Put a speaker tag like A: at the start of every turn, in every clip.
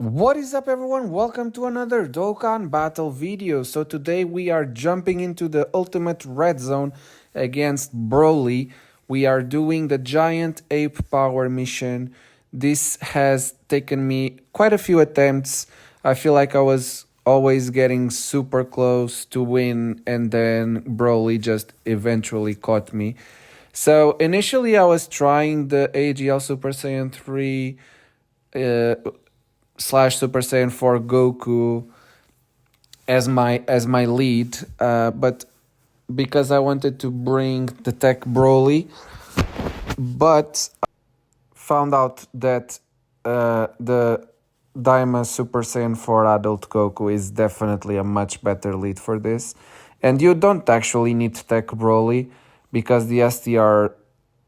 A: What is up, everyone? Welcome to another Dokkan Battle video. So today we are jumping into the ultimate red zone against Broly. We are doing the Giant Ape Power mission. This has taken me quite a few attempts. I feel like I was always getting super close to win, and then Broly just eventually caught me. So initially I was trying the AGL Super Saiyan 3 slash Super Saiyan 4 Goku as my lead, but because I wanted to bring the Tech Broly, but found out that the Daima Super Saiyan 4 Adult Goku is definitely a much better lead for this, and you don't actually need Tech Broly because the STR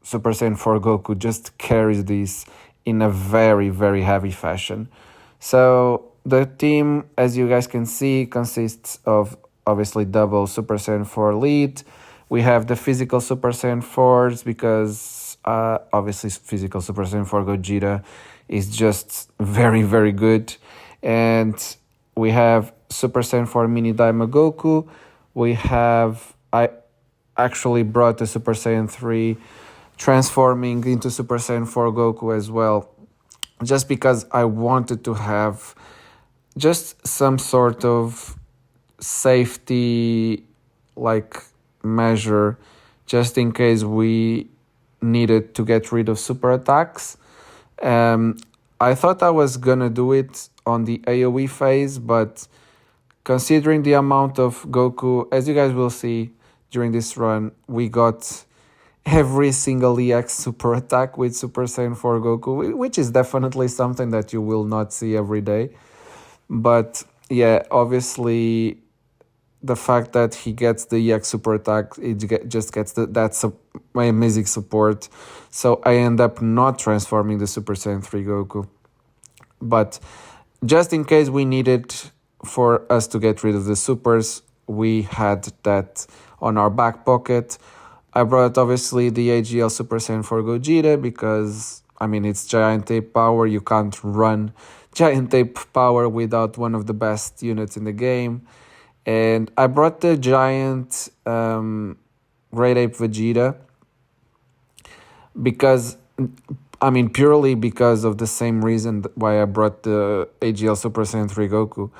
A: Super Saiyan 4 Goku just carries this in a very, very heavy fashion. So the team, as you guys can see, consists of obviously double Super Saiyan 4 lead. We have the physical Super Saiyan 4s because obviously physical Super Saiyan 4 Gogeta is just very, very good. And we have Super Saiyan 4 Mini Daima Goku. I actually brought the Super Saiyan 3 transforming into Super Saiyan 4 Goku as well, just because I wanted to have just some sort of safety like measure just in case we needed to get rid of super attacks. I thought I was gonna do it on the AoE phase, but considering the amount of Goku, as you guys will see during this run, we got every single EX super attack with Super Saiyan 4 Goku, which is definitely something that you will not see every day. But yeah, obviously, the fact that he gets the EX super attack, just gets that's my amazing support. So I end up not transforming the Super Saiyan 3 Goku. But just in case we needed for us to get rid of the supers, we had that on our back pocket. I brought obviously the AGL Super Saiyan 4 Gogeta because, I mean, it's Giant Ape Power. You can't run Giant Ape Power without one of the best units in the game. And I brought the Giant Great Ape Vegeta because, I mean, purely because of the same reason why I brought the AGL Super Saiyan 3 Goku.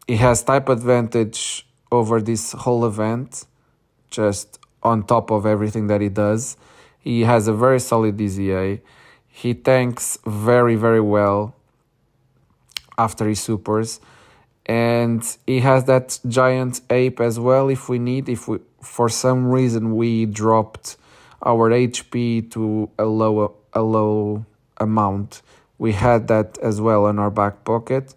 A: It has type advantage over this whole event, just on top of everything that he does. He has a very solid DZA. He tanks very, very well after he supers. And he has that giant ape as well if we need. If we, for some reason, we dropped our HP to a low amount, we had that as well in our back pocket.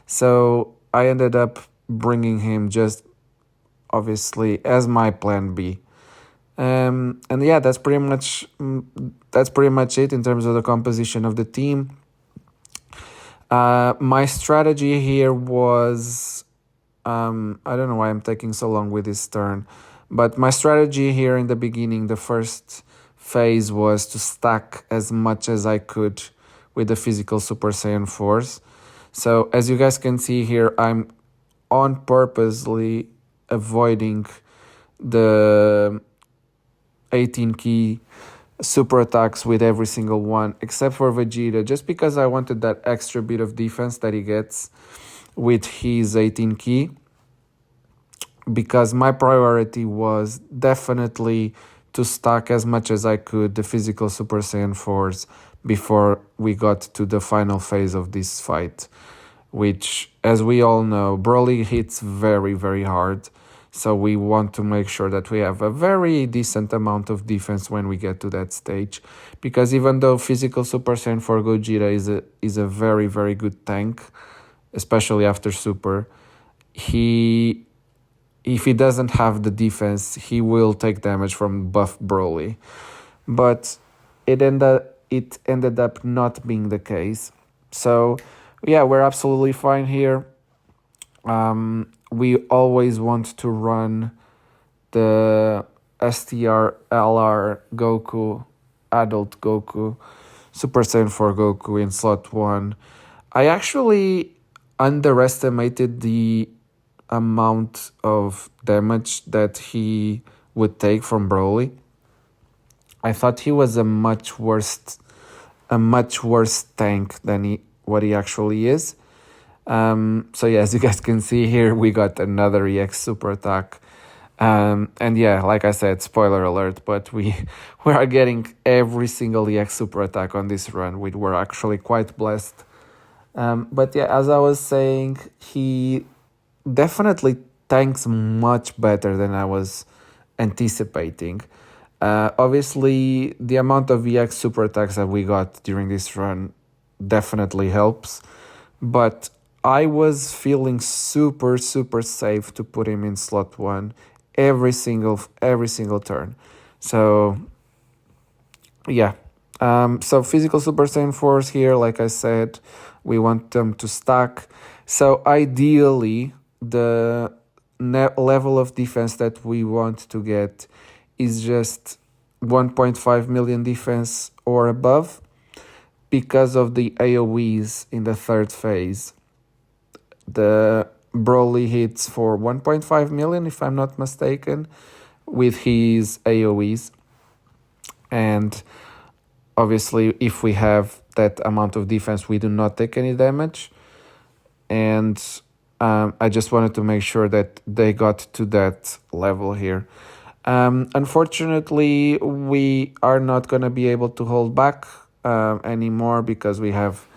A: So I ended up bringing him just obviously as my plan B. And yeah, that's pretty much it in terms of the composition of the team. My strategy here was, I don't know why I'm taking so long with this turn, but my strategy here in the beginning, the first phase, was to stack as much as I could with the physical Super Saiyan 4s. So as you guys can see here, I'm on purposely avoiding the 18 key super attacks with every single one except for Vegeta, just because I wanted that extra bit of defense that he gets with his 18 key, because my priority was definitely to stack as much as I could the physical Super Saiyan 4s before we got to the final phase of this fight, which, as we all know, Broly hits very, very hard. So we want to make sure that we have a very decent amount of defense when we get to that stage. Because even though physical Super Saiyan 4 Gogeta is a very, very good tank, especially after Super, if he doesn't have the defense, he will take damage from buff Broly. But it ended up not being the case. So yeah, we're absolutely fine here. We always want to run the STR LR Goku, Adult Goku, Super Saiyan 4 Goku in slot 1. I actually underestimated the amount of damage that he would take from Broly. I thought he was a much worse tank than what he actually is. So yeah, as you guys can see here, we got another EX super attack. And yeah, like I said, spoiler alert, but we are getting every single EX super attack on this run. We were actually quite blessed. But yeah, as I was saying, he definitely tanks much better than I was anticipating. Obviously, the amount of EX super attacks that we got during this run definitely helps, but I was feeling super super safe to put him in slot 1 every single turn. So yeah. So physical Super Saiyan Force here, like I said, we want them to stack. So ideally, the level of defense that we want to get is just 1.5 million defense or above because of the AoEs in the third phase. The Broly hits for 1.5 million, if I'm not mistaken, with his AoEs. And obviously, if we have that amount of defense, we do not take any damage. And I just wanted to make sure that they got to that level here. Unfortunately, we are not going to be able to hold back anymore because we have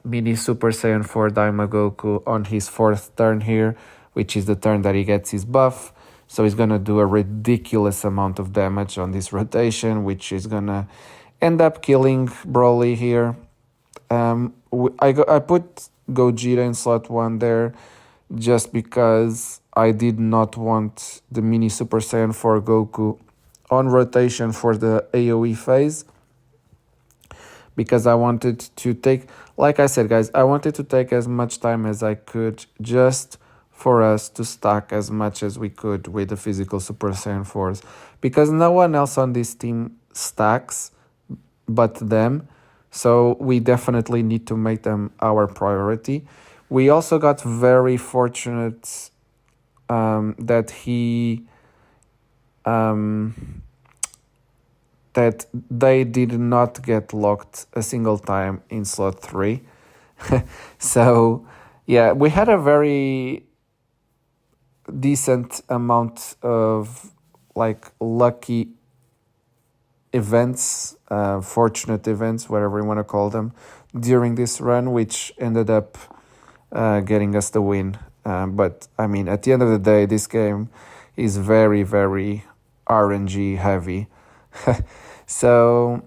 A: Mini Super Saiyan 4 Daima Goku on his 4th turn here, which is the turn that he gets his buff. So he's going to do a ridiculous amount of damage on this rotation, which is going to end up killing Broly here. I put Gogeta in slot 1 there just because I did not want the Mini Super Saiyan 4 Goku on rotation for the AoE phase, because I wanted to take, like I said, guys, I wanted to take as much time as I could just for us to stack as much as we could with the physical Super Saiyan 4s, because no one else on this team stacks but them. So we definitely need to make them our priority. We also got very fortunate that that they did not get locked a single time in slot 3. So yeah, we had a very decent amount of like lucky events, fortunate events, whatever you want to call them, during this run, which ended up getting us the win. But I mean, at the end of the day, this game is very, very RNG heavy. So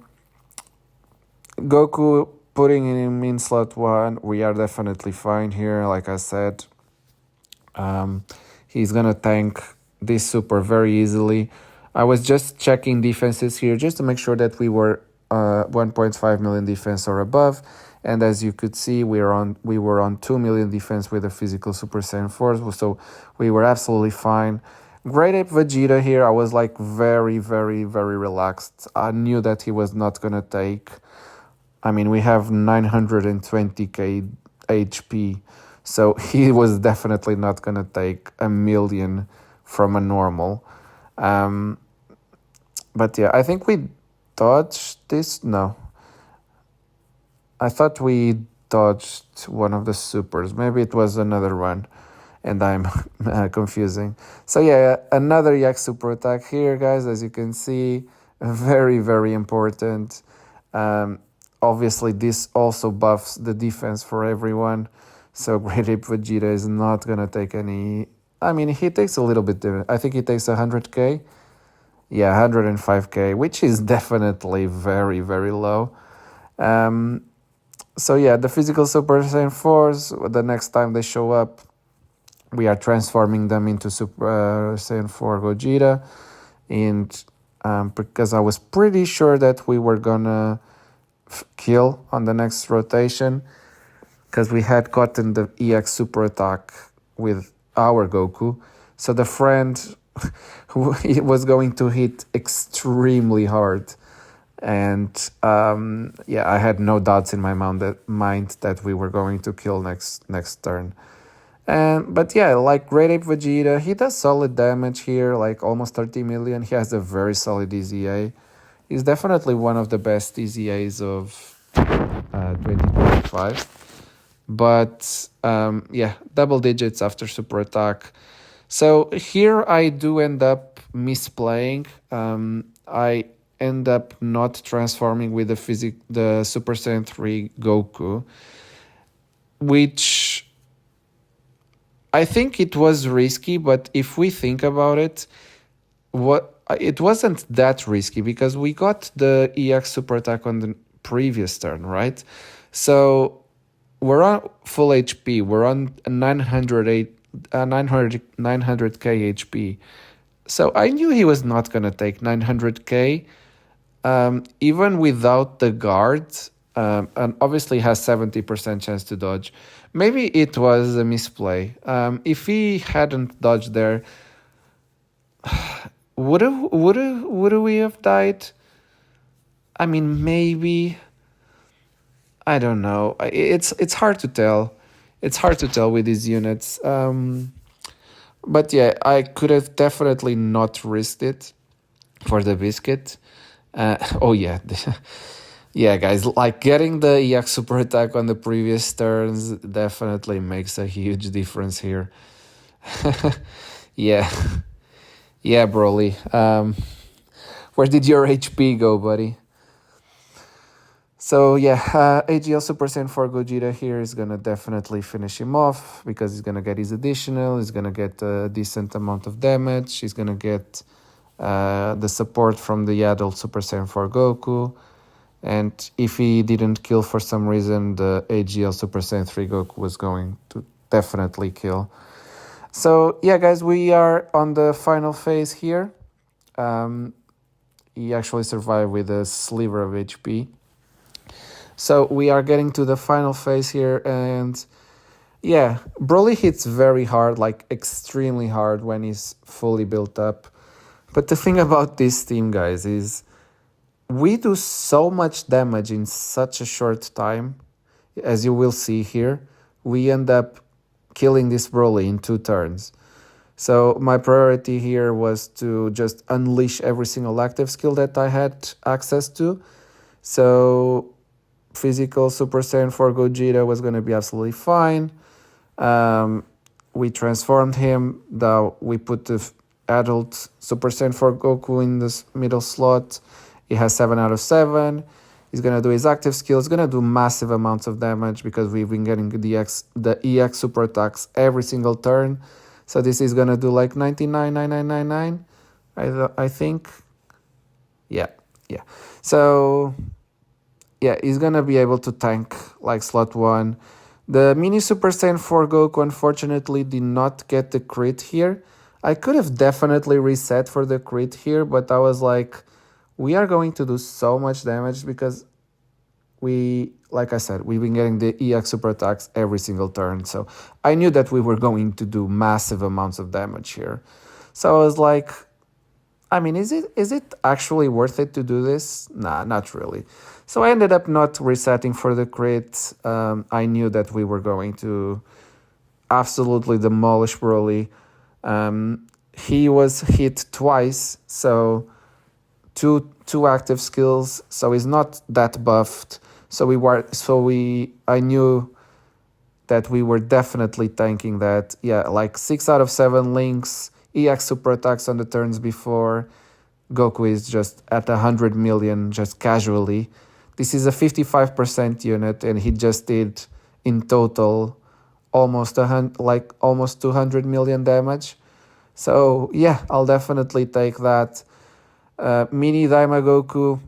A: Goku, putting him in slot 1, we are definitely fine here. Like I said, he's gonna tank this super very easily. I was just checking defenses here just to make sure that we were 1.5 million defense or above. And as you could see, we were on 2 million defense with a physical Super Saiyan 4, so we were absolutely fine. Great Ape Vegeta here, I was like very, very, very relaxed. I knew that he was not gonna take, I mean, we have 920k HP, so he was definitely not gonna take a million from a normal. But yeah, I think we dodged this. No, I thought we dodged one of the supers. Maybe it was another one, and I'm confusing. So yeah, another EX super attack here, guys. As you can see, very, very important. Obviously, this also buffs the defense for everyone. So Great Ape Vegeta is not gonna take any. I mean, he takes a little bit. I think he takes 100k. Yeah, 105k, which is definitely very, very low. So yeah, the physical Super Saiyan 4s, the next time they show up, we are transforming them into Super Saiyan 4 Gogeta. And because I was pretty sure that we were gonna kill on the next rotation, because we had gotten the EX super attack with our Goku. So the friend was going to hit extremely hard. And yeah, I had no doubts in my mind that we were going to kill next turn. And but yeah, like Great Ape Vegeta, he does solid damage here, like almost 30 million. He has a very solid EZA. He's definitely one of the best EZAs of 2025. But yeah, double digits after super attack. So here I do end up misplaying. I end up not transforming with the Super Saiyan 3 Goku, which I think it was risky, but if we think about it, it wasn't that risky because we got the EX super attack on the previous turn, right? So we're on full HP. We're on 900k HP. So I knew he was not gonna take 900k, even without the guard. And obviously has 70% chance to dodge. Maybe it was a misplay. If he hadn't dodged there, would we have died? I mean, maybe. I don't know. It's hard to tell. It's hard to tell with these units. But yeah, I could have definitely not risked it for the biscuit. Oh yeah, yeah, guys. Like getting the EX super attack on the previous turns definitely makes a huge difference here. Yeah, yeah, Broly. Where did your HP go, buddy? So yeah, AGL Super Saiyan 4 Gogeta here is gonna definitely finish him off because he's gonna get his additional, he's gonna get a decent amount of damage, he's gonna get the support from the adult Super Saiyan 4 Goku, and if he didn't kill for some reason, the AGL Super Saiyan 3 Goku was going to definitely kill. So yeah, guys, we are on the final phase here. He actually survived with a sliver of HP. So we are getting to the final phase here, and yeah, Broly hits very hard, like extremely hard when he's fully built up. But the thing about this team, guys, is we do so much damage in such a short time. As you will see here, we end up killing this Broly in 2 turns. So my priority here was to just unleash every single active skill that I had access to. So physical Super Saiyan 4 Gogeta was going to be absolutely fine. We transformed him. Now we put the adult Super Saiyan 4 Goku in this middle slot. He has 7 out of 7. He's going to do his active skill. He's going to do massive amounts of damage because we've been getting the EX super attacks every single turn. So this is going to do like 99,9999, I think. Yeah. So yeah, he's gonna be able to tank like slot 1. The mini Super Saiyan 4 Goku unfortunately did not get the crit here. I could have definitely reset for the crit here, but I was like, we are going to do so much damage because like I said, we've been getting the EX super attacks every single turn. So I knew that we were going to do massive amounts of damage here. So I was like, I mean, is it actually worth it to do this? Nah, not really. So I ended up not resetting for the crit. I knew that we were going to absolutely demolish Broly. He was hit twice, so two active skills. So he's not that buffed. I knew that we were definitely tanking that. Yeah, like 6 out of 7 links. EX super attacks on the turns before. Goku is just at 100 million, just casually. This is a 55% unit, and he just did in total almost 200 million damage. So yeah, I'll definitely take that. Mini Daima Goku,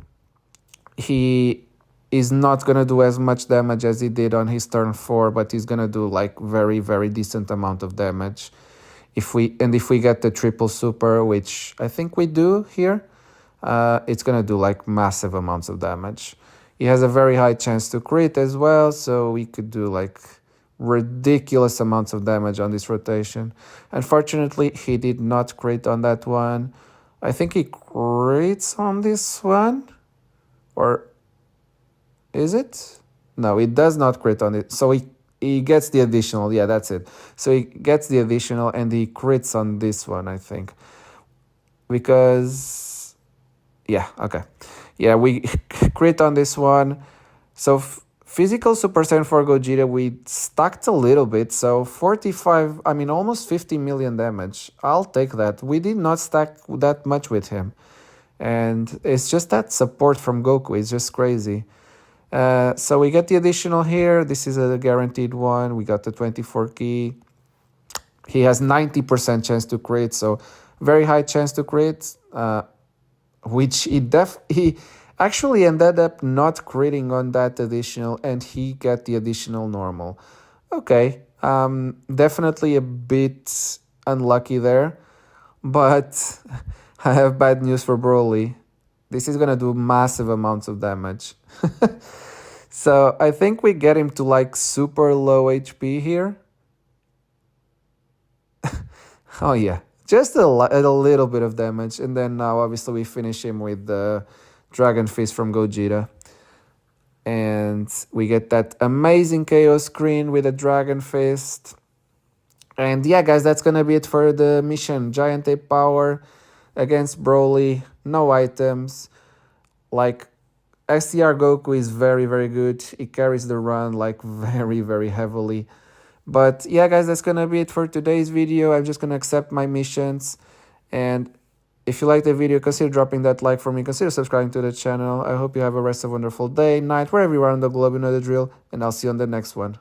A: he is not gonna do as much damage as he did on his turn 4, but he's gonna do like very, very decent amount of damage. If we get the triple super, which I think we do here, it's gonna do like massive amounts of damage. He has a very high chance to crit as well, so we could do like ridiculous amounts of damage on this rotation. Unfortunately, he did not crit on that one. I think he crits on this one. Or is it? No, it does not crit on it. So he gets the additional. Yeah, that's it. So he gets the additional and he crits on this one, I think. Because, yeah, okay. Yeah, we crit on this one. So physical Super Saiyan 4 Gogeta, we stacked a little bit. So 45, I mean, almost 50 million damage. I'll take that. We did not stack that much with him. And it's just that support from Goku. It's just crazy. So we get the additional here. This is a guaranteed one. We got the 24 key. He has 90% chance to crit, so very high chance to crit, which he actually ended up not critting on that additional, and he got the additional normal. Okay, definitely a bit unlucky there, but I have bad news for Broly. This is gonna do massive amounts of damage. So I think we get him to like super low HP here. Oh yeah, just a little bit of damage, and then now obviously we finish him with the Dragon Fist from Gogeta. And we get that amazing KO screen with a Dragon Fist. And yeah, guys, that's gonna be it for the mission. Giant Ape Power against Broly, no items. Like, STR Goku is very, very good. He carries the run like very, very heavily. But yeah, guys, that's gonna be it for today's video. I'm just gonna accept my missions. And if you like the video, consider dropping that like for me. Consider subscribing to the channel. I hope you have a rest of a wonderful day, night, wherever you are on the globe, you know the drill. And I'll see you on the next one.